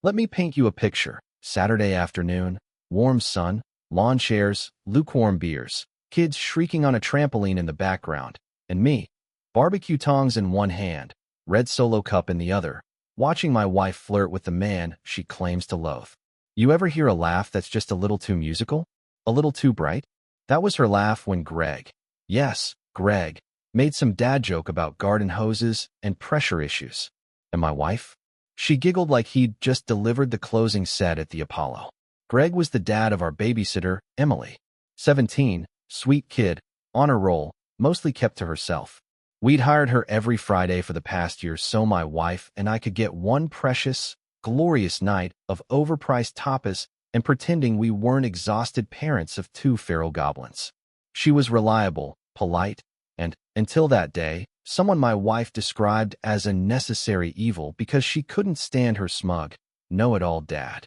Let me paint you a picture. Saturday afternoon, warm sun, lawn chairs, lukewarm beers, kids shrieking on a trampoline in the background, and me, barbecue tongs in one hand, red Solo cup in the other, watching my wife flirt with the man she claims to loathe. You ever hear a laugh that's just a little too musical? A little too bright? That was her laugh when Greg, yes, Greg, made some dad joke about garden hoses and pressure issues. And my wife? She giggled like he'd just delivered the closing set at the Apollo. Greg was the dad of our babysitter, Emily. 17, sweet kid, on a roll, mostly kept to herself. We'd hired her every Friday for the past year so my wife and I could get one precious, glorious night of overpriced tapas and pretending we weren't exhausted parents of two feral goblins. She was reliable, polite, and, until that day, someone my wife described as a necessary evil because she couldn't stand her smug, know-it-all dad.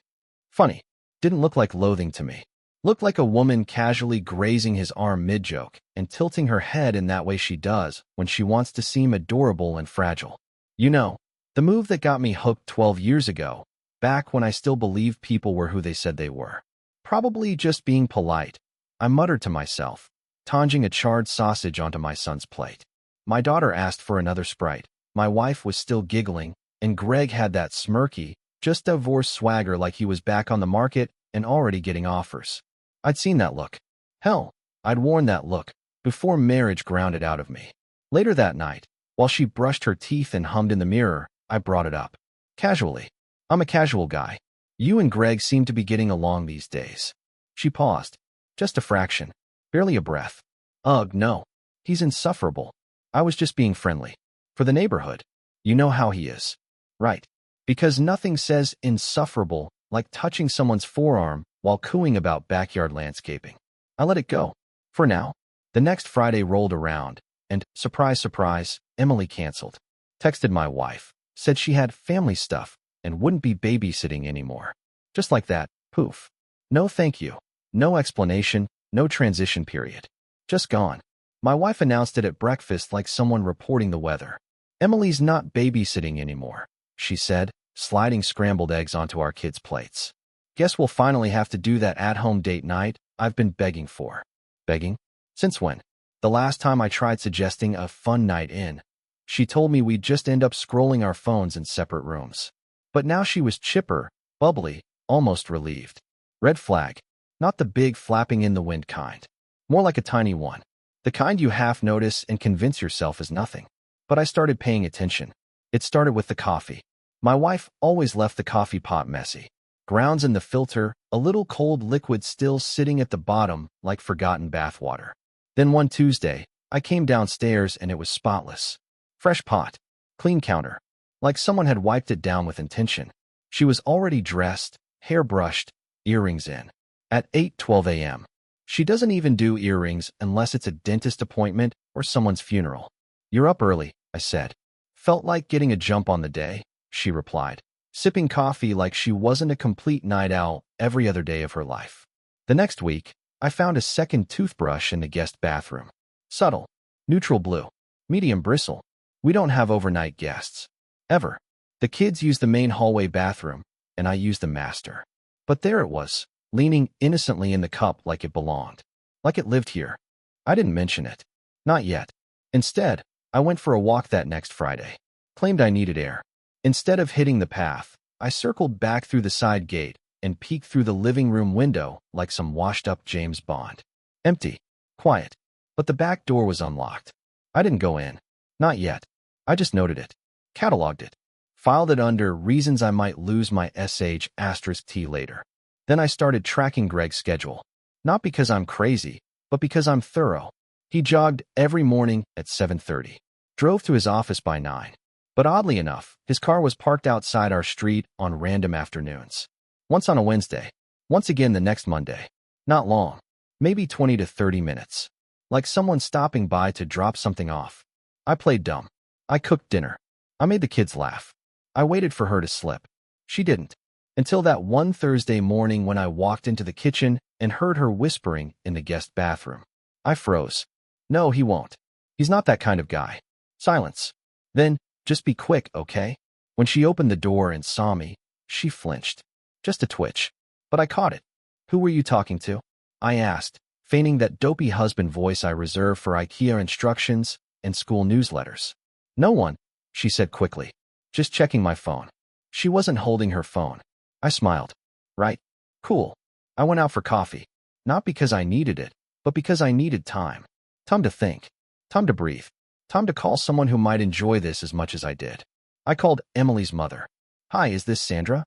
Funny, didn't look like loathing to me. Looked like a woman casually grazing his arm mid-joke and tilting her head in that way she does when she wants to seem adorable and fragile. You know, the move that got me hooked 12 years ago, back when I still believed people were who they said they were. Probably just being polite, I muttered to myself, tonging a charred sausage onto my son's plate. My daughter asked for another Sprite. My wife was still giggling, and Greg had that smirky, just divorced swagger like he was back on the market and already getting offers. I'd seen that look. Hell, I'd worn that look before marriage ground it out of me. Later that night, while she brushed her teeth and hummed in the mirror, I brought it up. Casually. I'm a casual guy. You and Greg seem to be getting along these days. She paused. Just a fraction. Barely a breath. Ugh, no. He's insufferable. I was just being friendly. For the neighborhood. You know how he is. Right. Because nothing says insufferable like touching someone's forearm while cooing about backyard landscaping. I let it go. For now. The next Friday rolled around, and, surprise, surprise, Emily canceled. Texted my wife. Said she had family stuff and wouldn't be babysitting anymore. Just like that, poof. No thank you. No explanation, no transition period. Just gone. My wife announced it at breakfast like someone reporting the weather. Emily's not babysitting anymore, she said, sliding scrambled eggs onto our kids' plates. Guess we'll finally have to do that at-home date night I've been begging for. Begging? Since when? The last time I tried suggesting a fun night in, she told me we'd just end up scrolling our phones in separate rooms. But now she was chipper, bubbly, almost relieved. Red flag. Not the big flapping in the wind kind. More like a tiny one. The kind you half notice and convince yourself is nothing. But I started paying attention. It started with the coffee. My wife always left the coffee pot messy. Grounds in the filter, a little cold liquid still sitting at the bottom like forgotten bathwater. Then one Tuesday, I came downstairs and it was spotless. Fresh pot. Clean counter. Like someone had wiped it down with intention. She was already dressed, hair brushed, earrings in. At 8:12 a.m. She doesn't even do earrings unless it's a dentist appointment or someone's funeral. You're up early, I said. Felt like getting a jump on the day, she replied, sipping coffee like she wasn't a complete night owl every other day of her life. The next week, I found a second toothbrush in the guest bathroom. Subtle, neutral blue, medium bristle. We don't have overnight guests. Ever. The kids use the main hallway bathroom, and I use the master. But there it was, leaning innocently in the cup like it belonged. Like it lived here. I didn't mention it. Not yet. Instead, I went for a walk that next Friday. Claimed I needed air. Instead of hitting the path, I circled back through the side gate and peeked through the living room window like some washed-up James Bond. Empty. Quiet. But the back door was unlocked. I didn't go in. Not yet. I just noted it. Cataloged it. Filed it under reasons I might lose my sh*t later. Then I started tracking Greg's schedule. Not because I'm crazy, but because I'm thorough. He jogged every morning at 7:30. Drove to his office by 9. But oddly enough, his car was parked outside our street on random afternoons. Once on a Wednesday. Once again the next Monday. Not long. Maybe 20 to 30 minutes. Like someone stopping by to drop something off. I played dumb. I cooked dinner. I made the kids laugh. I waited for her to slip. She didn't. Until that one Thursday morning when I walked into the kitchen and heard her whispering in the guest bathroom. I froze. No, he won't. He's not that kind of guy. Silence. Then, just be quick, okay? When she opened the door and saw me, She flinched. Just a twitch. But I caught it. Who were you talking to? I asked, feigning that dopey husband voice I reserve for IKEA instructions and school newsletters. No one, she said quickly. Just checking my phone. She wasn't holding her phone. I smiled. Right. Cool. I went out for coffee. Not because I needed it, but because I needed time. Time to think. Time to breathe. Time to call someone who might enjoy this as much as I did. I called Emily's mother. Hi, is this Sandra?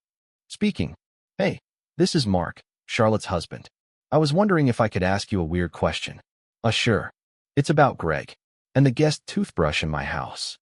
Speaking. Hey, this is Mark, Charlotte's husband. I was wondering if I could ask you a weird question. Sure. It's about Greg and the guest toothbrush in my house.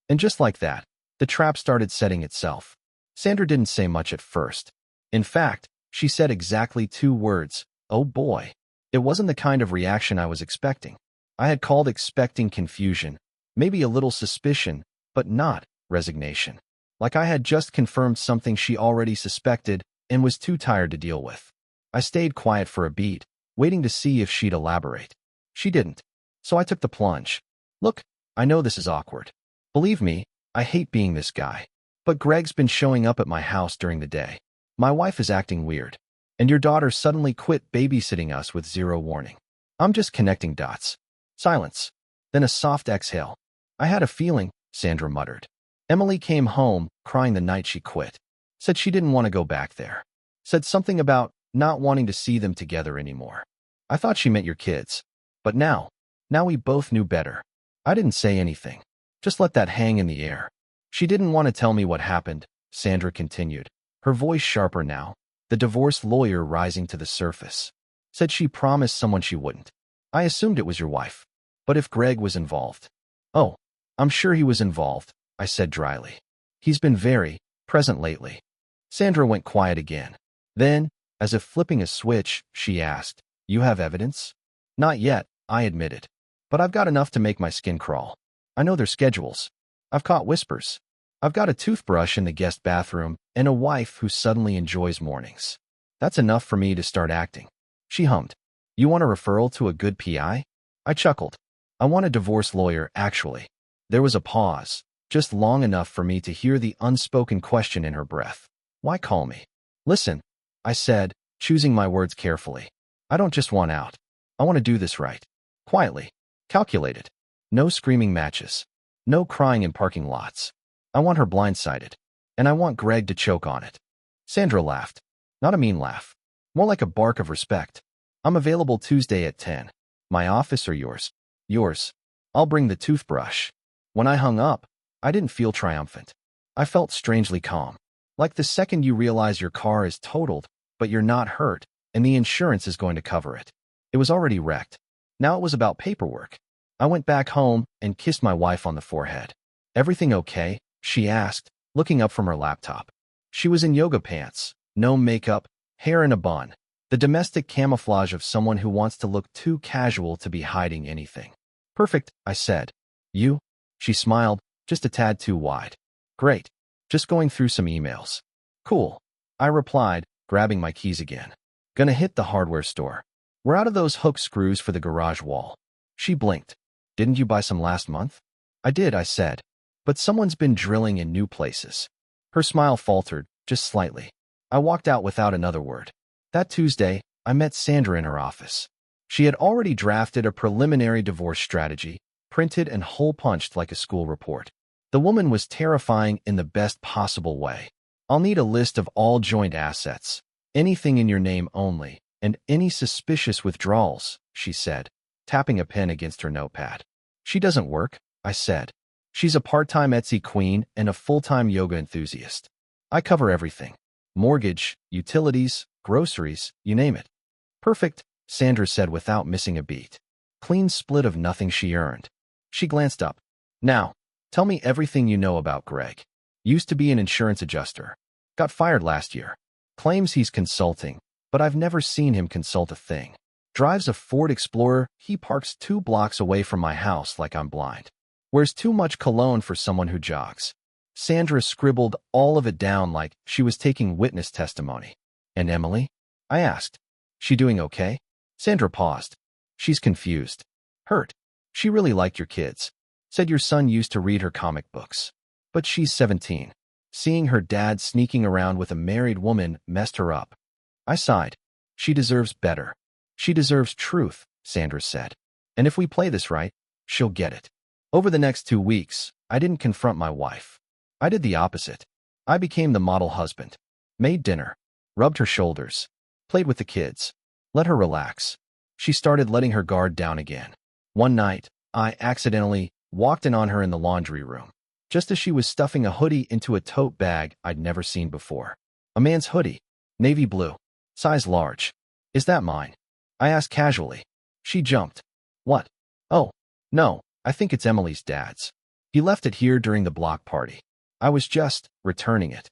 And just like that, the trap started setting itself. Sandra didn't say much at first. In fact, she said exactly 2 words, oh boy. It wasn't the kind of reaction I was expecting. I had called expecting confusion, maybe a little suspicion, but not resignation. Like I had just confirmed something she already suspected and was too tired to deal with. I stayed quiet for a beat, waiting to see if she'd elaborate. She didn't. So I took the plunge. Look, I know this is awkward. Believe me, I hate being this guy. But Greg's been showing up at my house during the day. My wife is acting weird. And your daughter suddenly quit babysitting us with 0 warning. I'm just connecting dots. Silence. Then a soft exhale. I had a feeling, Sandra muttered. Emily came home, crying the night she quit. Said she didn't want to go back there. Said something about not wanting to see them together anymore. I thought she meant your kids. But now we both knew better. I didn't say anything. Just let that hang in the air. She didn't want to tell me what happened, Sandra continued, her voice sharper now, the divorce lawyer rising to the surface. Said she promised someone she wouldn't. I assumed it was your wife. But if Greg was involved. Oh, I'm sure he was involved, I said dryly. He's been very present lately. Sandra went quiet again. Then, as if flipping a switch, she asked, You have evidence? Not yet, I admitted. But I've got enough to make my skin crawl. I know their schedules. I've caught whispers. I've got a toothbrush in the guest bathroom and a wife who suddenly enjoys mornings. That's enough for me to start acting. She hummed. You want a referral to a good PI? I chuckled. I want a divorce lawyer, actually. There was a pause, just long enough for me to hear the unspoken question in her breath. Why call me? Listen, I said, choosing my words carefully. I don't just want out. I want to do this right. Quietly. Calculated. No screaming matches. No crying in parking lots. I want her blindsided. And I want Greg to choke on it. Sandra laughed. Not a mean laugh. More like a bark of respect. I'm available Tuesday at 10. My office or yours? Yours. I'll bring the toothbrush. When I hung up, I didn't feel triumphant. I felt strangely calm. Like the second you realize your car is totaled, but you're not hurt, and the insurance is going to cover it. It was already wrecked. Now it was about paperwork. I went back home and kissed my wife on the forehead. Everything okay? She asked, looking up from her laptop. She was in yoga pants, no makeup, hair in a bun, the domestic camouflage of someone who wants to look too casual to be hiding anything. Perfect, I said. You? She smiled, just a tad too wide. Great. Just going through some emails. Cool. I replied, grabbing my keys again. Gonna hit the hardware store. We're out of those hook screws for the garage wall. She blinked. Didn't you buy some last month? I did, I said. But someone's been drilling in new places. Her smile faltered, just slightly. I walked out without another word. That Tuesday, I met Sandra in her office. She had already drafted a preliminary divorce strategy, printed and hole-punched like a school report. The woman was terrifying in the best possible way. I'll need a list of all joint assets, anything in your name only, and any suspicious withdrawals, she said, tapping a pen against her notepad. She doesn't work, I said. She's a part-time Etsy queen and a full-time yoga enthusiast. I cover everything. Mortgage, utilities, groceries, you name it. Perfect, Sandra said without missing a beat. Clean split of nothing she earned. She glanced up. Now, tell me everything you know about Greg. Used to be an insurance adjuster. Got fired last year. Claims he's consulting, but I've never seen him consult a thing. Drives a Ford Explorer, he parks 2 blocks away from my house like I'm blind. Wears too much cologne for someone who jogs. Sandra scribbled all of it down like she was taking witness testimony. And Emily? I asked. She doing okay? Sandra paused. She's confused. Hurt. She really liked your kids. Said your son used to read her comic books. But she's 17. Seeing her dad sneaking around with a married woman messed her up. I sighed. She deserves better. She deserves truth, Sandra said. And if we play this right, she'll get it. Over the next 2 weeks, I didn't confront my wife. I did the opposite. I became the model husband. Made dinner. Rubbed her shoulders. Played with the kids. Let her relax. She started letting her guard down again. One night, I accidentally walked in on her in the laundry room, just as she was stuffing a hoodie into a tote bag I'd never seen before. A man's hoodie. Navy blue. Size large. Is that mine? I asked casually. She jumped. What? Oh, no, I think it's Emily's dad's. He left it here during the block party. I was just returning it.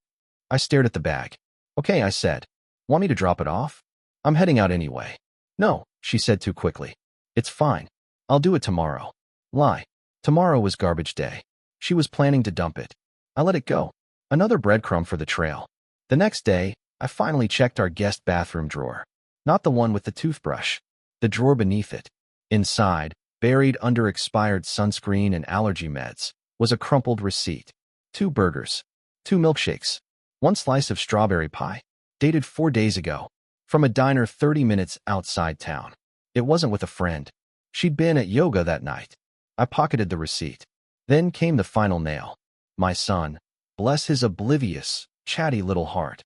I stared at the bag. Okay, I said. Want me to drop it off? I'm heading out anyway. No, she said too quickly. It's fine. I'll do it tomorrow. Lie. Tomorrow was garbage day. She was planning to dump it. I let it go. Another breadcrumb for the trail. The next day, I finally checked our guest bathroom drawer. Not the one with the toothbrush. The drawer beneath it. Inside, buried under expired sunscreen and allergy meds, was a crumpled receipt. 2 burgers. 2 milkshakes. 1 slice of strawberry pie. Dated 4 days ago. From a diner 30 minutes outside town. It wasn't with a friend. She'd been at yoga that night. I pocketed the receipt. Then came the final nail. My son, bless his oblivious, chatty little heart,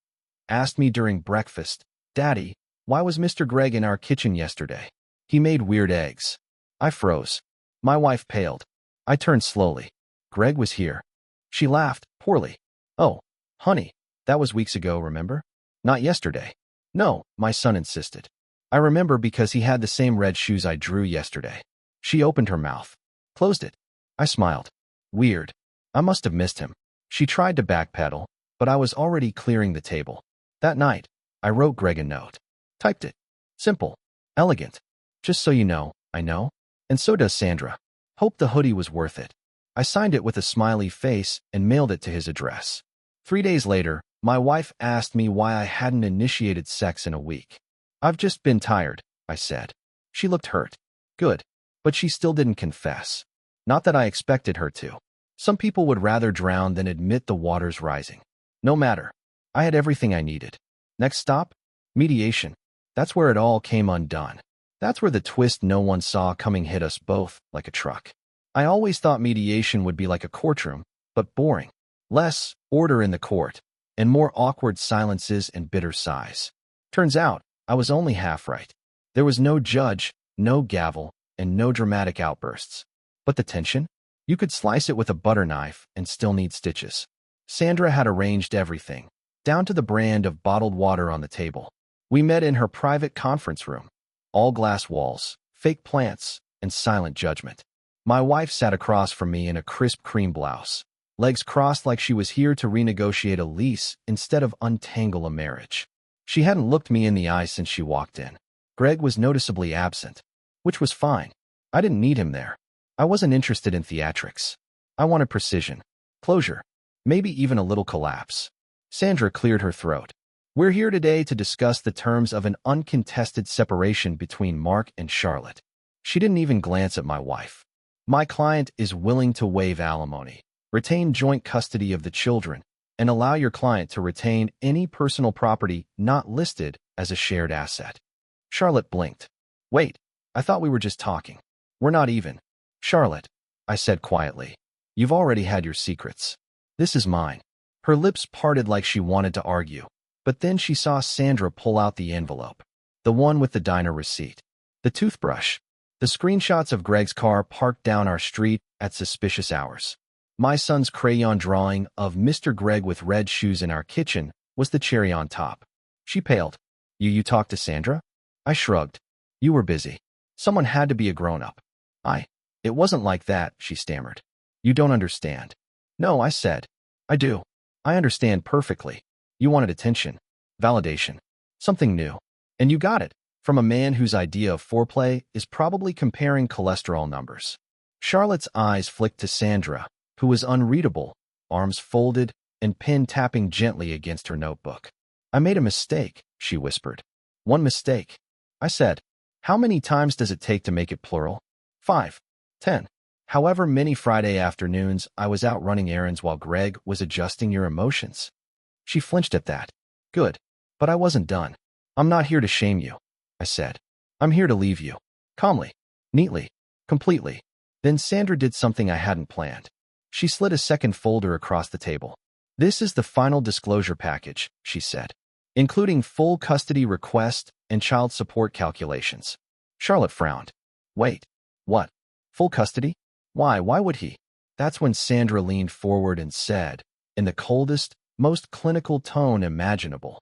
asked me during breakfast, Daddy, why was Mr. Gregg in our kitchen yesterday? He made weird eggs. I froze. My wife paled. I turned slowly. Gregg was here. She laughed, poorly. Oh, honey, that was weeks ago, remember? Not yesterday. No, my son insisted. I remember because he had the same red shoes I drew yesterday. She opened her mouth. Closed it. I smiled. Weird. I must have missed him. She tried to backpedal, but I was already clearing the table. That night, I wrote Gregg a note. Typed it. Simple. Elegant. Just so you know, I know. And so does Sandra. Hope the hoodie was worth it. I signed it with a smiley face and mailed it to his address. 3 days later, my wife asked me why I hadn't initiated sex in a week. I've just been tired, I said. She looked hurt. Good. But she still didn't confess. Not that I expected her to. Some people would rather drown than admit the water's rising. No matter. I had everything I needed. Next stop? Mediation. That's where it all came undone. That's where the twist no one saw coming hit us both like a truck. I always thought mediation would be like a courtroom, but boring. Less order in the court, and more awkward silences and bitter sighs. Turns out, I was only half right. There was no judge, no gavel, and no dramatic outbursts. But the tension? You could slice it with a butter knife and still need stitches. Sandra had arranged everything, down to the brand of bottled water on the table. We met in her private conference room. All glass walls, fake plants, and silent judgment. My wife sat across from me in a crisp cream blouse, legs crossed like she was here to renegotiate a lease instead of untangle a marriage. She hadn't looked me in the eye since she walked in. Gregg was noticeably absent, which was fine. I didn't need him there. I wasn't interested in theatrics. I wanted precision, closure, maybe even a little collapse. Sandra cleared her throat. We're here today to discuss the terms of an uncontested separation between Mark and Charlotte. She didn't even glance at my wife. My client is willing to waive alimony, retain joint custody of the children, and allow your client to retain any personal property not listed as a shared asset. Charlotte blinked. Wait, I thought we were just talking. We're not even. Charlotte, I said quietly, you've already had your secrets. This is mine. Her lips parted like she wanted to argue, but then she saw Sandra pull out the envelope, the one with the diner receipt, the toothbrush, the screenshots of Gregg's car parked down our street at suspicious hours. My son's crayon drawing of Mr. Gregg with red shoes in our kitchen was the cherry on top. She paled. You talked to Sandra? I shrugged. You were busy. Someone had to be a grown-up. It wasn't like that, she stammered. You don't understand. No, I said. I do. I understand perfectly. You wanted attention, validation, something new. And you got it, from a man whose idea of foreplay is probably comparing cholesterol numbers. Charlotte's eyes flicked to Sandra, who was unreadable, arms folded, and pen tapping gently against her notebook. I made a mistake, she whispered. One mistake. I said, how many times does it take to make it plural? 5. 10. However many Friday afternoons I was out running errands while Greg was adjusting your emotions. She flinched at that. Good. But I wasn't done. I'm not here to shame you, I said. I'm here to leave you. Calmly. Neatly. Completely. Then Sandra did something I hadn't planned. She slid a second folder across the table. This is the final disclosure package, she said, including full custody request and child support calculations. Charlotte frowned. Wait. What? Full custody? Why would he? That's when Sandra leaned forward and said, in the coldest, most clinical tone imaginable,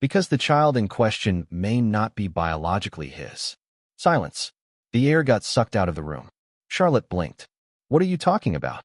because the child in question may not be biologically his. Silence. The air got sucked out of the room. Charlotte blinked. What are you talking about?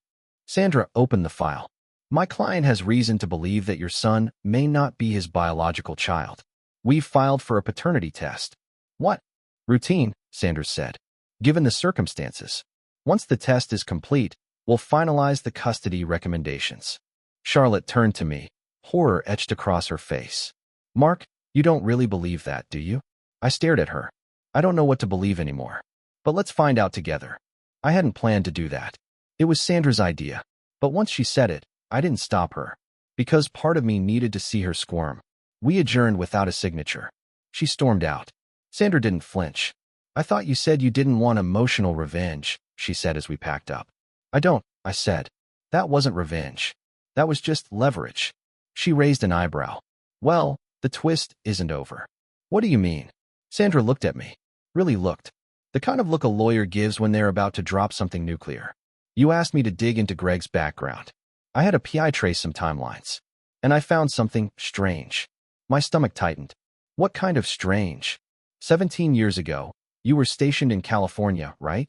Sandra opened the file. My client has reason to believe that your son may not be his biological child. We've filed for a paternity test. What? Routine, Sandra said. Given the circumstances. Once the test is complete, we'll finalize the custody recommendations. Charlotte turned to me, horror etched across her face. Mark, you don't really believe that, do you? I stared at her. I don't know what to believe anymore. But let's find out together. I hadn't planned to do that. It was Sandra's idea. But once she said it, I didn't stop her. Because part of me needed to see her squirm. We adjourned without a signature. She stormed out. Sandra didn't flinch. I thought you said you didn't want emotional revenge, she said as we packed up. I don't, I said. That wasn't revenge. That was just leverage. She raised an eyebrow. Well, the twist isn't over. What do you mean? Sandra looked at me. Really looked. The kind of look a lawyer gives when they're about to drop something nuclear. You asked me to dig into Greg's background. I had a PI trace some timelines. And I found something strange. My stomach tightened. What kind of strange? 17 years ago, you were stationed in California, right?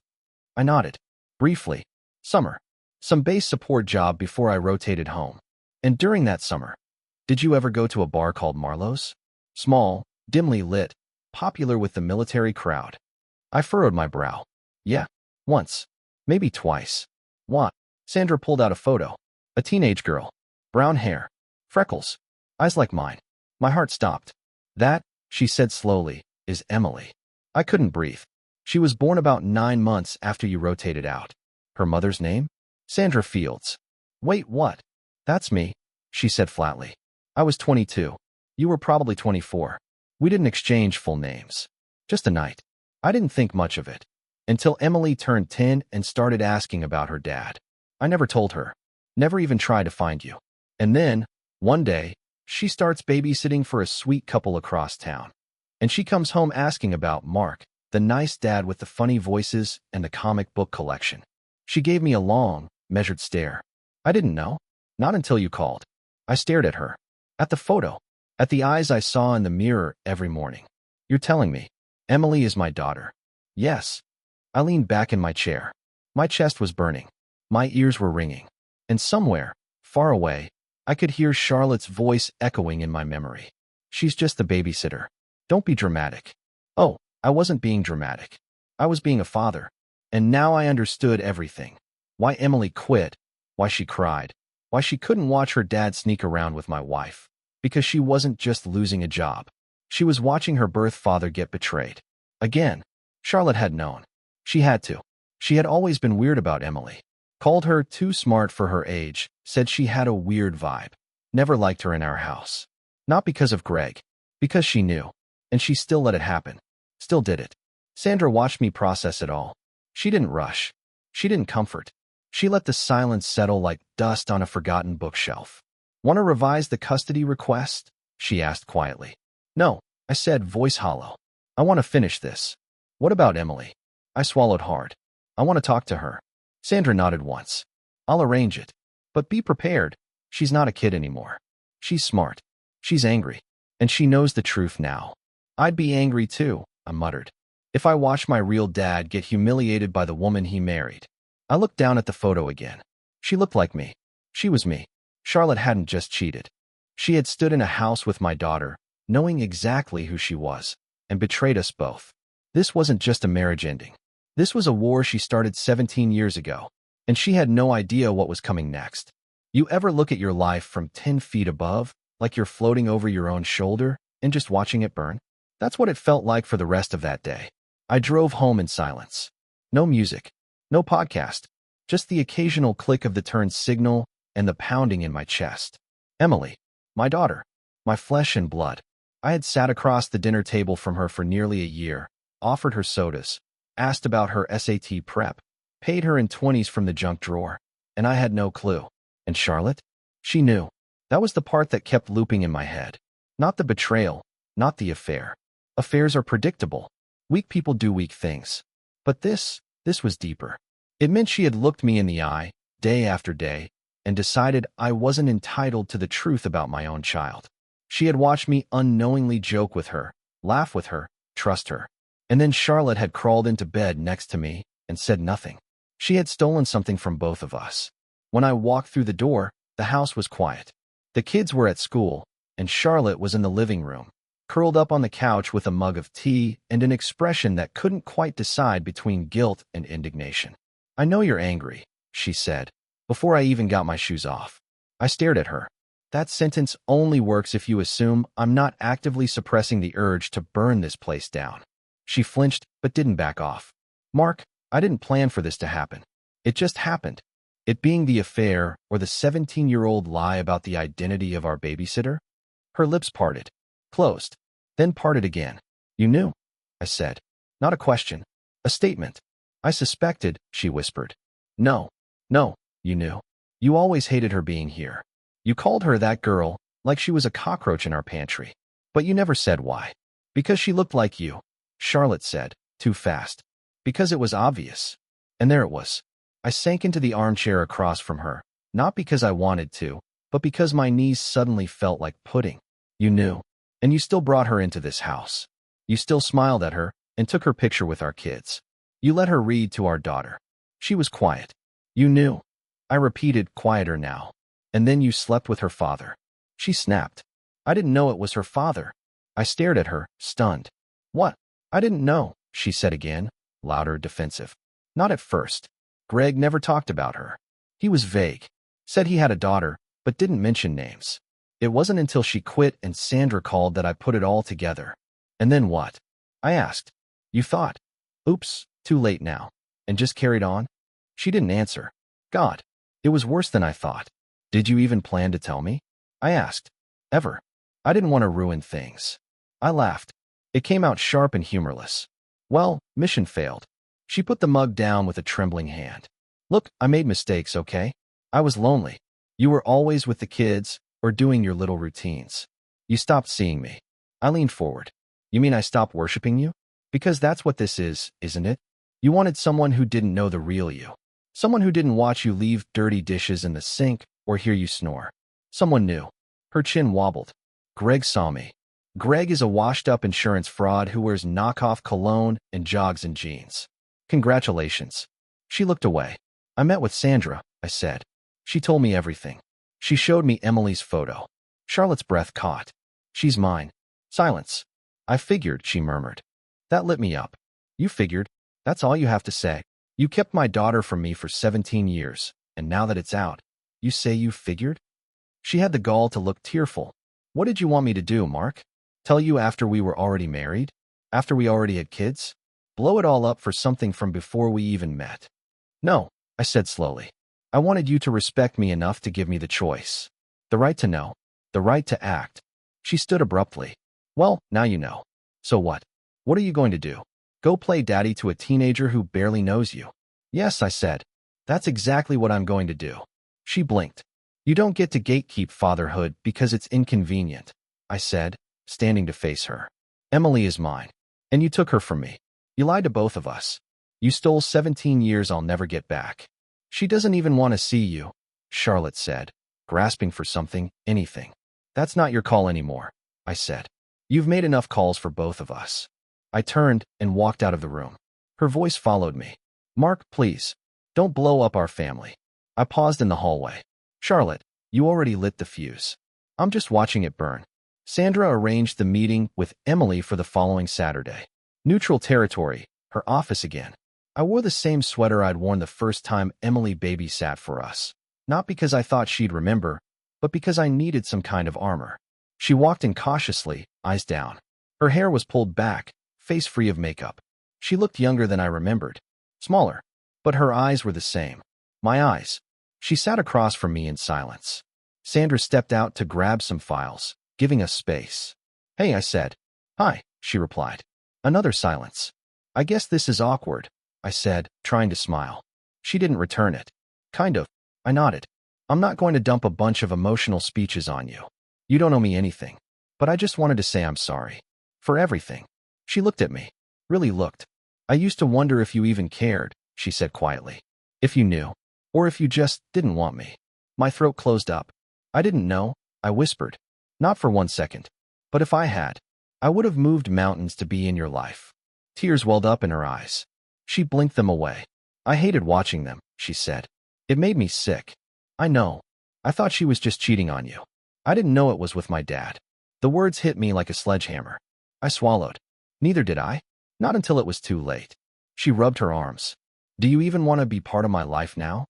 I nodded. Briefly. Summer. Some base support job before I rotated home. And during that summer, did you ever go to a bar called Marlowe's? Small, dimly lit, popular with the military crowd. I furrowed my brow. Yeah, once. Maybe twice. What? Sandra pulled out a photo. A teenage girl. Brown hair. Freckles. Eyes like mine. My heart stopped. That, she said slowly, is Emily. I couldn't breathe. She was born about 9 months after you rotated out. Her mother's name? Sandra Fields. Wait, what? That's me, she said flatly. I was 22. You were probably 24. We didn't exchange full names. Just a night. I didn't think much of it. Until Emily turned 10 and started asking about her dad. I never told her. Never even tried to find you. And then, one day, she starts babysitting for a sweet couple across town. And she comes home asking about Mark, the nice dad with the funny voices and the comic book collection. She gave me a long, measured stare. I didn't know. Not until you called. I stared at her. At the photo. At the eyes I saw in the mirror every morning. You're telling me, Emily is my daughter. Yes. I leaned back in my chair. My chest was burning. My ears were ringing. And somewhere, far away, I could hear Charlotte's voice echoing in my memory. She's just the babysitter. Don't be dramatic. Oh, I wasn't being dramatic. I was being a father. And now I understood everything. Why Emily quit. Why she cried. Why she couldn't watch her dad sneak around with my wife. Because she wasn't just losing a job. She was watching her birth father get betrayed. Again. Charlotte had known. She had to. She had always been weird about Emily. Called her too smart for her age, said she had a weird vibe. Never liked her in our house. Not because of Greg. Because she knew. And she still let it happen. Still did it. Sandra watched me process it all. She didn't rush. She didn't comfort. She let the silence settle like dust on a forgotten bookshelf. Want to revise the custody request? She asked quietly. No, I said, voice hollow. I want to finish this. What about Emily? I swallowed hard. I want to talk to her. Sandra nodded once. I'll arrange it. But be prepared. She's not a kid anymore. She's smart. She's angry. And she knows the truth now. I'd be angry too, I muttered. If I watched my real dad get humiliated by the woman he married. I looked down at the photo again. She looked like me. She was me. Charlotte hadn't just cheated. She had stood in a house with my daughter, knowing exactly who she was, and betrayed us both. This wasn't just a marriage ending. This was a war she started 17 years ago, and she had no idea what was coming next. You ever look at your life from 10 feet above, like you're floating over your own shoulder, and just watching it burn? That's what it felt like for the rest of that day. I drove home in silence. No music. No podcast. just the occasional click of the turn signal and the pounding in my chest. Emily, my daughter, my flesh and blood. I had sat across the dinner table from her for nearly a year, offered her sodas, asked about her SAT prep, paid her in 20s from the junk drawer, and I had no clue. And Charlotte? She knew. That was the part that kept looping in my head. Not the betrayal, not the affair. Affairs are predictable. Weak people do weak things. But this was deeper. It meant she had looked me in the eye, day after day, and decided I wasn't entitled to the truth about my own child. She had watched me unknowingly joke with her, laugh with her, trust her. And then Charlotte had crawled into bed next to me and said nothing. She had stolen something from both of us. When I walked through the door, the house was quiet. The kids were at school, and Charlotte was in the living room, curled up on the couch with a mug of tea and an expression that couldn't quite decide between guilt and indignation. "I know you're angry," she said, before I even got my shoes off. I stared at her. That sentence only works if you assume I'm not actively suppressing the urge to burn this place down. She flinched, but didn't back off. "Mark, I didn't plan for this to happen. It just happened." It being the affair or the 17-year-old lie about the identity of our babysitter? Her lips parted, closed, then parted again. "You knew," I said. Not a question, a statement. "I suspected," she whispered. No, you knew. You always hated her being here. You called her that girl, like she was a cockroach in our pantry. But you never said why. "Because she looked like you," Charlotte said, too fast. "Because it was obvious." And there it was. I sank into the armchair across from her, not because I wanted to, but because my knees suddenly felt like pudding. "You knew. And you still brought her into this house. You still smiled at her and took her picture with our kids. You let her read to our daughter. She was quiet. You knew." I repeated, quieter now. "And then you slept with her father." She snapped. "I didn't know it was her father." I stared at her, stunned. "What?" "I didn't know," she said again, louder, defensive. "Not at first. Greg never talked about her. He was vague. Said he had a daughter, but didn't mention names. It wasn't until she quit and Sandra called that I put it all together." "And then what?" I asked. "You thought, oops, too late now, and just carried on?" She didn't answer. "God, it was worse than I thought." "Did you even plan to tell me?" I asked. "Ever?" I didn't want to ruin things. I laughed. It came out sharp and humorless. "Well, mission failed." She put the mug down with a trembling hand. "Look, I made mistakes, okay? I was lonely. You were always with the kids or doing your little routines. You stopped seeing me." I leaned forward. "You mean I stopped worshiping you? Because that's what this is, isn't it? You wanted someone who didn't know the real you. Someone who didn't watch you leave dirty dishes in the sink or hear you snore. Someone new." Her chin wobbled. "Greg saw me. Greg is a washed-up insurance fraud who wears knockoff cologne and jogs in jeans. Congratulations." She looked away. "I met with Sandra," I said. "She told me everything. She showed me Emily's photo." Charlotte's breath caught. "She's mine." Silence. "I figured," she murmured. That lit me up. "You figured? That's all you have to say. You kept my daughter from me for 17 years, and now that it's out, you say you figured?" She had the gall to look tearful. "What did you want me to do, Mark? Tell you after we were already married? After we already had kids? Blow it all up for something from before we even met?" "No," I said slowly. "I wanted you to respect me enough to give me the choice. The right to know. The right to act." She stood abruptly. "Well, now you know. So what? What are you going to do? Go play daddy to a teenager who barely knows you?" "Yes," I said. "That's exactly what I'm going to do." She blinked. "You don't get to gatekeep fatherhood because it's inconvenient," I said, standing to face her. "Emily is mine, and you took her from me. You lied to both of us. You stole 17 years I'll never get back." "She doesn't even want to see you," Charlotte said, grasping for something, anything. "That's not your call anymore," I said. "You've made enough calls for both of us." I turned and walked out of the room. Her voice followed me. "Mark, please, don't blow up our family." I paused in the hallway. "Charlotte, you already lit the fuse. I'm just watching it burn." Sandra arranged the meeting with Emily for the following Saturday. Neutral territory, her office again. I wore the same sweater I'd worn the first time Emily babysat for us. Not because I thought she'd remember, but because I needed some kind of armor. She walked in cautiously, eyes down. Her hair was pulled back, face free of makeup. She looked younger than I remembered. Smaller. But her eyes were the same. My eyes. She sat across from me in silence. Sandra stepped out to grab some files, giving us space. Hey, I said. Hi, she replied. Another silence. I guess this is awkward, I said, trying to smile. She didn't return it. Kind of. I nodded. I'm not going to dump a bunch of emotional speeches on you. You don't owe me anything. But I just wanted to say I'm sorry. For everything. She looked at me. Really looked. I used to wonder if you even cared, she said quietly. If you knew. Or if you just didn't want me. My throat closed up. I didn't know, I whispered. Not for 1 second. But if I had, I would have moved mountains to be in your life. Tears welled up in her eyes. She blinked them away. I hated watching them, she said. It made me sick. I know. I thought she was just cheating on you. I didn't know it was with my dad. The words hit me like a sledgehammer. I swallowed. Neither did I. Not until it was too late. She rubbed her arms. Do you even want to be part of my life now?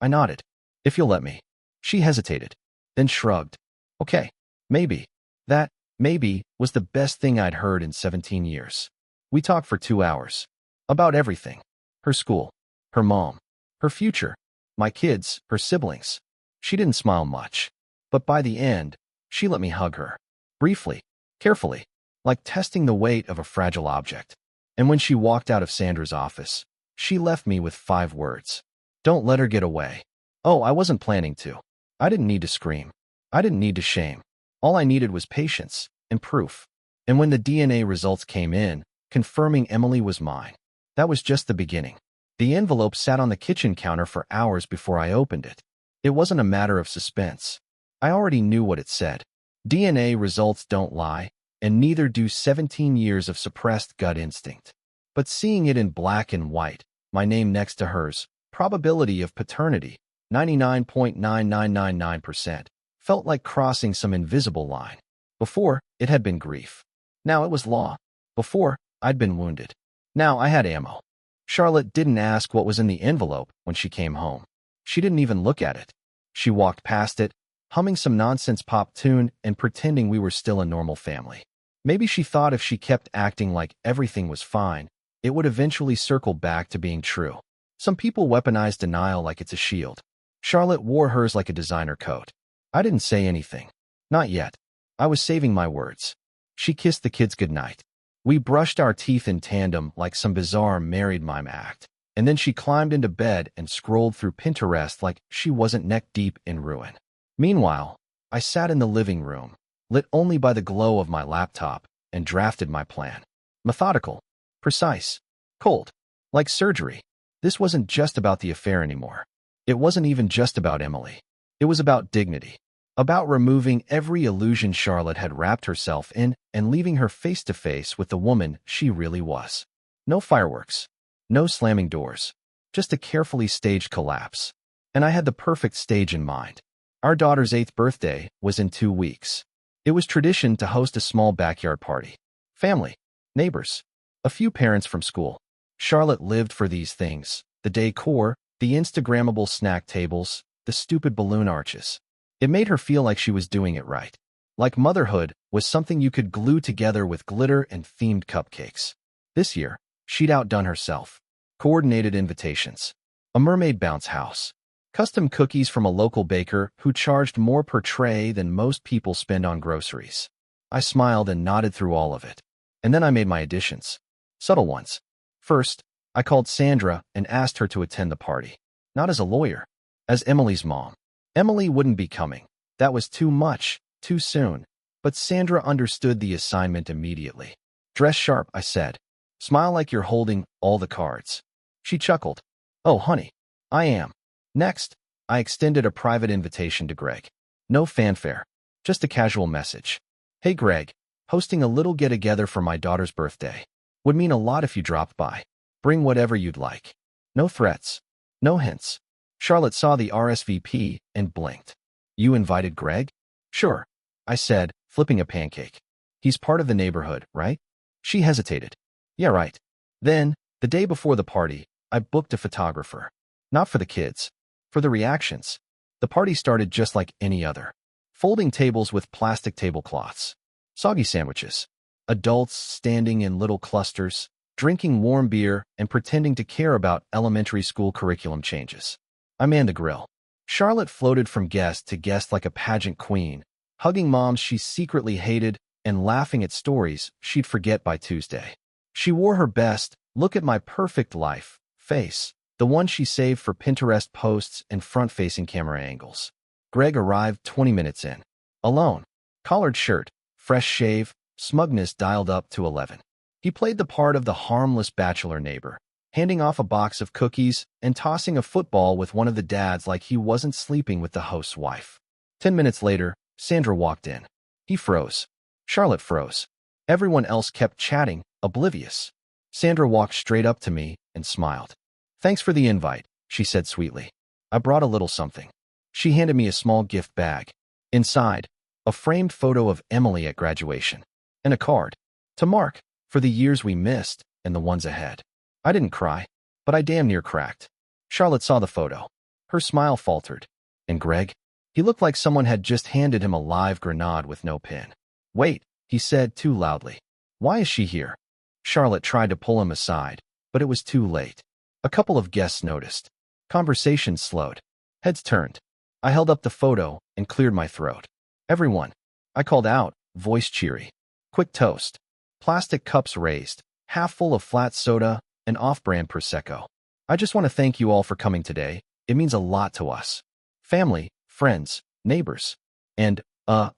I nodded. If you'll let me. She hesitated, then shrugged. Okay, maybe. That, maybe, was the best thing I'd heard in 17 years. We talked for 2 hours. About everything. Her school. Her mom. Her future. My kids. Her siblings. She didn't smile much. But by the end, she let me hug her. Briefly. Carefully. Like testing the weight of a fragile object. And when she walked out of Sandra's office, she left me with 5 words. Don't let her get away. Oh, I wasn't planning to. I didn't need to scream. I didn't need to shame. All I needed was patience and proof. And when the DNA results came in, confirming Emily was mine, that was just the beginning. The envelope sat on the kitchen counter for hours before I opened it. It wasn't a matter of suspense. I already knew what it said. DNA results don't lie, and neither do 17 years of suppressed gut instinct. But seeing it in black and white, my name next to hers, probability of paternity, 99.9999%, felt like crossing some invisible line. Before, it had been grief. Now it was law. Before, I'd been wounded. Now I had ammo. Charlotte didn't ask what was in the envelope when she came home. She didn't even look at it. She walked past it, humming some nonsense pop tune and pretending we were still a normal family. Maybe she thought if she kept acting like everything was fine, it would eventually circle back to being true. Some people weaponize denial like it's a shield. Charlotte wore hers like a designer coat. I didn't say anything. Not yet. I was saving my words. She kissed the kids goodnight. We brushed our teeth in tandem like some bizarre married mime act. And then she climbed into bed and scrolled through Pinterest like she wasn't neck-deep in ruin. Meanwhile, I sat in the living room, lit only by the glow of my laptop, and drafted my plan. Methodical. Precise. Cold. Like surgery. This wasn't just about the affair anymore. It wasn't even just about Emily. It was about dignity. About removing every illusion Charlotte had wrapped herself in and leaving her face-to-face with the woman she really was. No fireworks. No slamming doors. Just a carefully staged collapse. And I had the perfect stage in mind. Our daughter's 8th birthday was in 2 weeks. It was tradition to host a small backyard party. Family. Neighbors. A few parents from school. Charlotte lived for these things. The decor, the Instagrammable snack tables, the stupid balloon arches. It made her feel like she was doing it right. Like motherhood was something you could glue together with glitter and themed cupcakes. This year, she'd outdone herself. Coordinated invitations. A mermaid bounce house. Custom cookies from a local baker who charged more per tray than most people spend on groceries. I smiled and nodded through all of it. And then I made my additions. Subtle ones. First, I called Sandra and asked her to attend the party. Not as a lawyer. As Emily's mom. Emily wouldn't be coming. That was too much, too soon. But Sandra understood the assignment immediately. Dress sharp, I said. Smile like you're holding all the cards. She chuckled. Oh, honey. I am. Next, I extended a private invitation to Greg. No fanfare. Just a casual message. Hey, Greg. Hosting a little get-together for my daughter's birthday. Would mean a lot if you dropped by. Bring whatever you'd like. No threats. No hints. Charlotte saw the RSVP and blinked. You invited Greg? Sure, I said, flipping a pancake. He's part of the neighborhood, right? She hesitated. Yeah, right. Then, the day before the party, I booked a photographer. Not for the kids. For the reactions. The party started just like any other. Folding tables with plastic tablecloths. Soggy sandwiches. Adults standing in little clusters, drinking warm beer and pretending to care about elementary school curriculum changes. I manned the grill. Charlotte floated from guest to guest like a pageant queen, hugging moms she secretly hated and laughing at stories she'd forget by Tuesday. She wore her best, look at my perfect life face, the one she saved for Pinterest posts and front-facing camera angles. Greg arrived 20 minutes in. Alone. Collared shirt, fresh shave, smugness dialed up to 11. He played the part of the harmless bachelor neighbor, handing off a box of cookies and tossing a football with one of the dads like he wasn't sleeping with the host's wife. 10 minutes later, Sandra walked in. He froze. Charlotte froze. Everyone else kept chatting, oblivious. Sandra walked straight up to me and smiled. "Thanks for the invite," she said sweetly. "I brought a little something." She handed me a small gift bag. Inside, a framed photo of Emily at graduation, and a card, to mark, for the years we missed and the ones ahead. I didn't cry, but I damn near cracked. Charlotte saw the photo. Her smile faltered. And Greg? He looked like someone had just handed him a live grenade with no pin. "Wait," he said too loudly. "Why is she here?" Charlotte tried to pull him aside, but it was too late. A couple of guests noticed. Conversation slowed. Heads turned. I held up the photo and cleared my throat. "Everyone," I called out, voice cheery. Quick toast. Plastic cups raised, half full of flat soda and off-brand Prosecco. "I just want to thank you all for coming today. It means a lot to us. Family, friends, neighbors, and,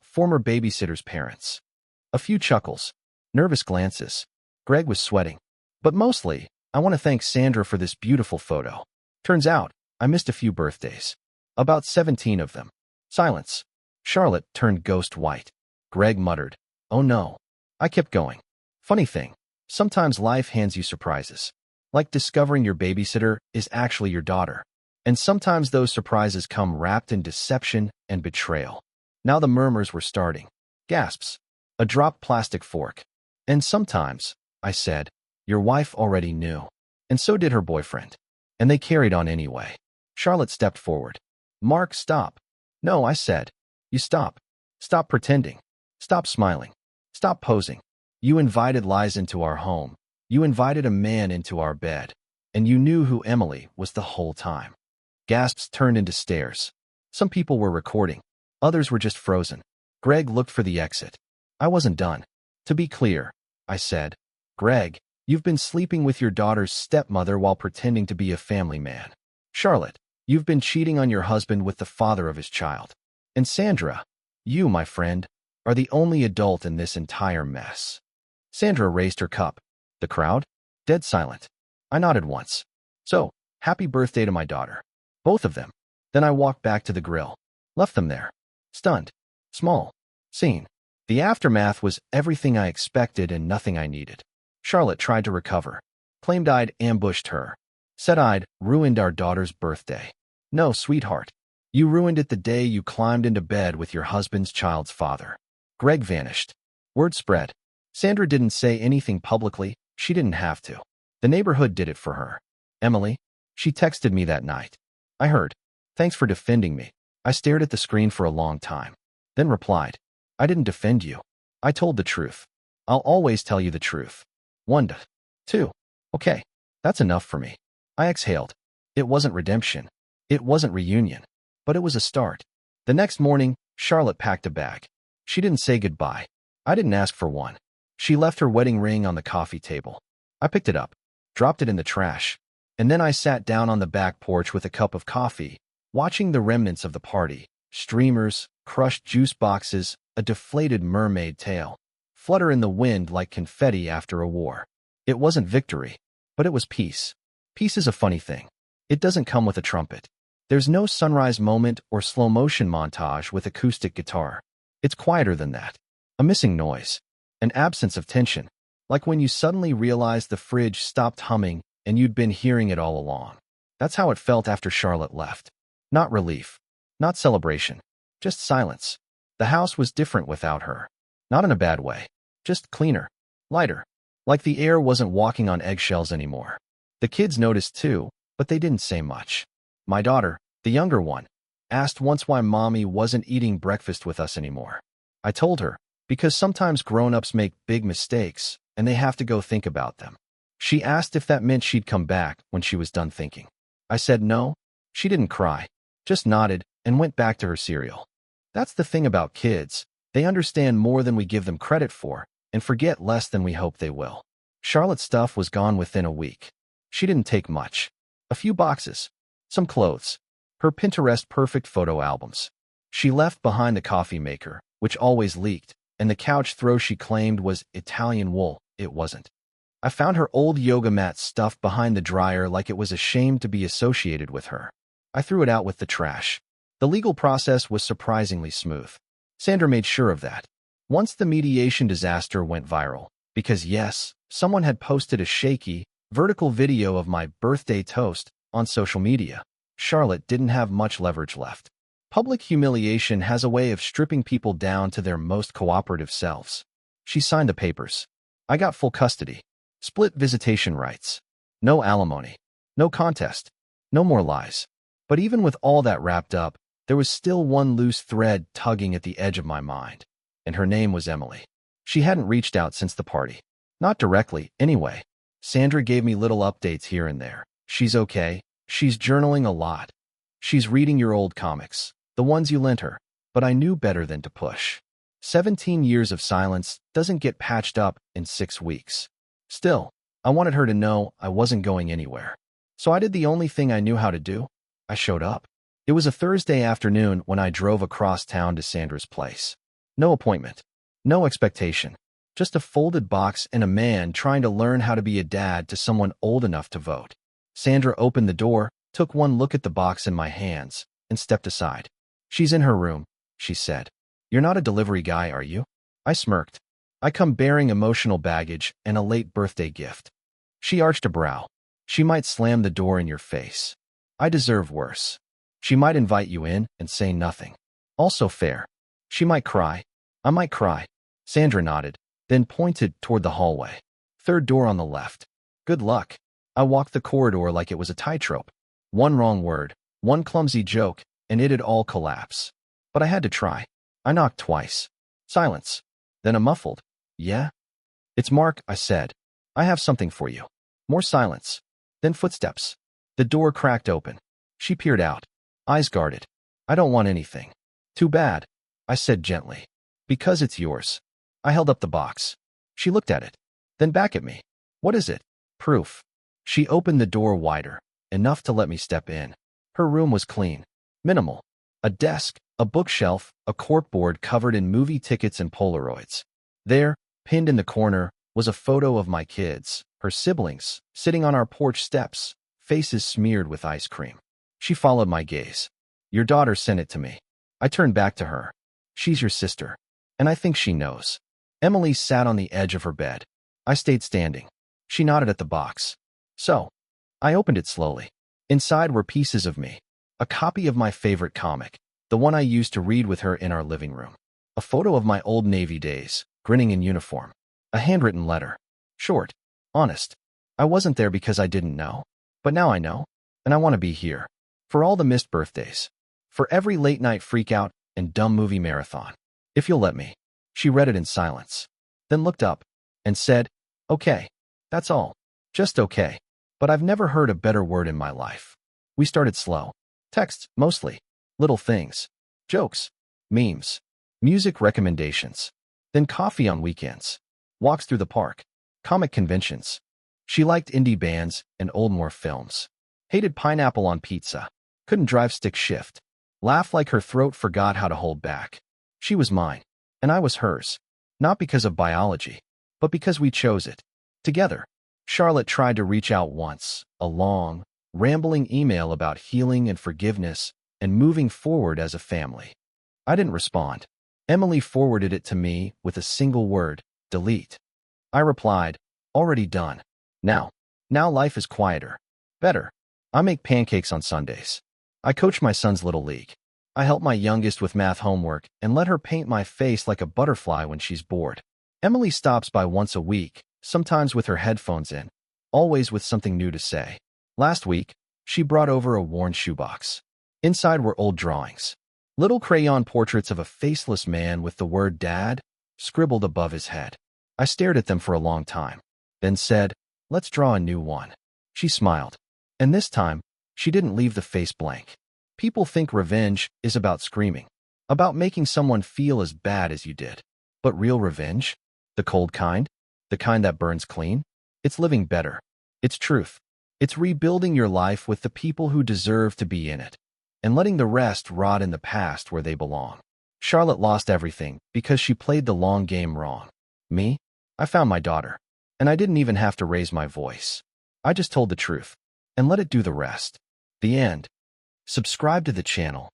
former babysitter's parents." A few chuckles. Nervous glances. Greg was sweating. "But mostly, I want to thank Sandra for this beautiful photo. Turns out, I missed a few birthdays. About 17 of them." Silence. Charlotte turned ghost white. Greg muttered, "Oh no." I kept going. "Funny thing, sometimes life hands you surprises. Like discovering your babysitter is actually your daughter. And sometimes those surprises come wrapped in deception and betrayal." Now the murmurs were starting. Gasps. A dropped plastic fork. "And sometimes," I said, "your wife already knew. And so did her boyfriend. And they carried on anyway." Charlotte stepped forward. "Mark, stop." "No," I said. "You stop. Stop pretending. Stop smiling. Stop posing. You invited lies into our home. You invited a man into our bed. And you knew who Emily was the whole time." Gasps turned into stares. Some people were recording. Others were just frozen. Greg looked for the exit. I wasn't done. "To be clear," I said, "Greg, you've been sleeping with your daughter's stepmother while pretending to be a family man. Charlotte, you've been cheating on your husband with the father of his child. And Sandra, you, my friend, are the only adult in this entire mess." Sandra raised her cup. The crowd? Dead silent. I nodded once. "So, happy birthday to my daughter." Both of them. Then I walked back to the grill. Left them there. Stunned. Small. Seen. The aftermath was everything I expected and nothing I needed. Charlotte tried to recover. Claimed I'd ambushed her. Said I'd ruined our daughter's birthday. No, sweetheart. You ruined it the day you climbed into bed with your husband's child's father. Greg vanished. Word spread. Sandra didn't say anything publicly. She didn't have to. The neighborhood did it for her. Emily? She texted me that night. I heard. "Thanks for defending me." I stared at the screen for a long time. Then replied, "I didn't defend you. I told the truth. I'll always tell you the truth." 1 2. Okay. That's enough for me. I exhaled. It wasn't redemption. It wasn't reunion. But it was a start. The next morning, Charlotte packed a bag. She didn't say goodbye. I didn't ask for one. She left her wedding ring on the coffee table. I picked it up, dropped it in the trash, and then I sat down on the back porch with a cup of coffee, watching the remnants of the party, streamers, crushed juice boxes, a deflated mermaid tail, flutter in the wind like confetti after a war. It wasn't victory, but it was peace. Peace is a funny thing. It doesn't come with a trumpet. There's no sunrise moment or slow-motion montage with acoustic guitar. It's quieter than that. A missing noise. An absence of tension. Like when you suddenly realize the fridge stopped humming and you'd been hearing it all along. That's how it felt after Charlotte left. Not relief. Not celebration. Just silence. The house was different without her. Not in a bad way. Just cleaner. Lighter. Like the air wasn't walking on eggshells anymore. The kids noticed too, but they didn't say much. My daughter, the younger one, asked once why Mommy wasn't eating breakfast with us anymore. I told her, because sometimes grown-ups make big mistakes, and they have to go think about them. She asked if that meant she'd come back when she was done thinking. I said no. She didn't cry, just nodded and went back to her cereal. That's the thing about kids. They understand more than we give them credit for and forget less than we hope they will. Charlotte's stuff was gone within a week. She didn't take much. A few boxes, some clothes, her Pinterest perfect photo albums. She left behind the coffee maker, which always leaked, and the couch throw she claimed was Italian wool. It wasn't. I found her old yoga mat stuffed behind the dryer like it was a shame to be associated with her. I threw it out with the trash. The legal process was surprisingly smooth. Sandra made sure of that. Once the mediation disaster went viral, because yes, someone had posted a shaky, vertical video of my birthday toast on social media, Charlotte didn't have much leverage left. Public humiliation has a way of stripping people down to their most cooperative selves. She signed the papers. I got full custody. Split visitation rights. No alimony. No contest. No more lies. But even with all that wrapped up, there was still one loose thread tugging at the edge of my mind. And her name was Emily. She hadn't reached out since the party. Not directly, anyway. Sandra gave me little updates here and there. She's okay. She's journaling a lot. She's reading your old comics, the ones you lent her. But I knew better than to push. 17 years of silence doesn't get patched up in 6 weeks. Still, I wanted her to know I wasn't going anywhere. So I did the only thing I knew how to do. I showed up. It was a Thursday afternoon when I drove across town to Sandra's place. No appointment. No expectation. Just a folded box and a man trying to learn how to be a dad to someone old enough to vote. Sandra opened the door, took one look at the box in my hands, and stepped aside. "She's in her room," she said. "You're not a delivery guy, are you?" I smirked. "I come bearing emotional baggage and a late birthday gift." She arched a brow. "She might slam the door in your face. I deserve worse. She might invite you in and say nothing. Also fair. She might cry. I might cry." Sandra nodded, then pointed toward the hallway. "Third door on the left. Good luck." I walked the corridor like it was a tightrope. One wrong word, one clumsy joke, and it'd all collapse. But I had to try. I knocked twice. Silence. Then a muffled, "Yeah?" "It's Mark," I said. "I have something for you." More silence. Then footsteps. The door cracked open. She peered out, eyes guarded. "I don't want anything." "Too bad," I said gently. "Because it's yours." I held up the box. She looked at it, then back at me. "What is it?" "Proof." She opened the door wider, enough to let me step in. Her room was clean. Minimal. A desk, a bookshelf, a corkboard covered in movie tickets and Polaroids. There, pinned in the corner, was a photo of my kids, her siblings, sitting on our porch steps, faces smeared with ice cream. She followed my gaze. "Your daughter sent it to me." I turned back to her. "She's your sister. And I think she knows." Emily sat on the edge of her bed. I stayed standing. She nodded at the box. "So." I opened it slowly. Inside were pieces of me. A copy of my favorite comic, the one I used to read with her in our living room. A photo of my old Navy days, grinning in uniform. A handwritten letter. Short. Honest. I wasn't there because I didn't know. But now I know. And I want to be here. For all the missed birthdays. For every late-night freakout and dumb movie marathon. If you'll let me. She read it in silence. Then looked up and said, "Okay. That's all. Just okay." But I've never heard a better word in my life. We started slow. Texts, mostly. Little things. Jokes. Memes. Music recommendations. Then coffee on weekends. Walks through the park. Comic conventions. She liked indie bands and Oldmore films. Hated pineapple on pizza. Couldn't drive stick shift. Laughed like her throat forgot how to hold back. She was mine. And I was hers. Not because of biology, but because we chose it. Together. Charlotte tried to reach out once, a long, rambling email about healing and forgiveness and moving forward as a family. I didn't respond. Emily forwarded it to me with a single word, "delete." I replied, "Already done. Now life is quieter. Better. I make pancakes on Sundays. I coach my son's little league. I help my youngest with math homework and let her paint my face like a butterfly when she's bored. Emily stops by once a week, sometimes with her headphones in, always with something new to say. Last week, she brought over a worn shoebox. Inside were old drawings. Little crayon portraits of a faceless man with the word "Dad" scribbled above his head. I stared at them for a long time, then said, "Let's draw a new one." She smiled. And this time, She didn't leave the face blank. People think revenge is about screaming, about making someone feel as bad as you did. But real revenge? The cold kind? The kind that burns clean? It's living better. It's truth. It's rebuilding your life with the people who deserve to be in it, and letting the rest rot in the past where they belong. Charlotte lost everything because she played the long game wrong. Me? I found my daughter, and I didn't even have to raise my voice. I just told the truth, and let it do the rest. The end. Subscribe to the channel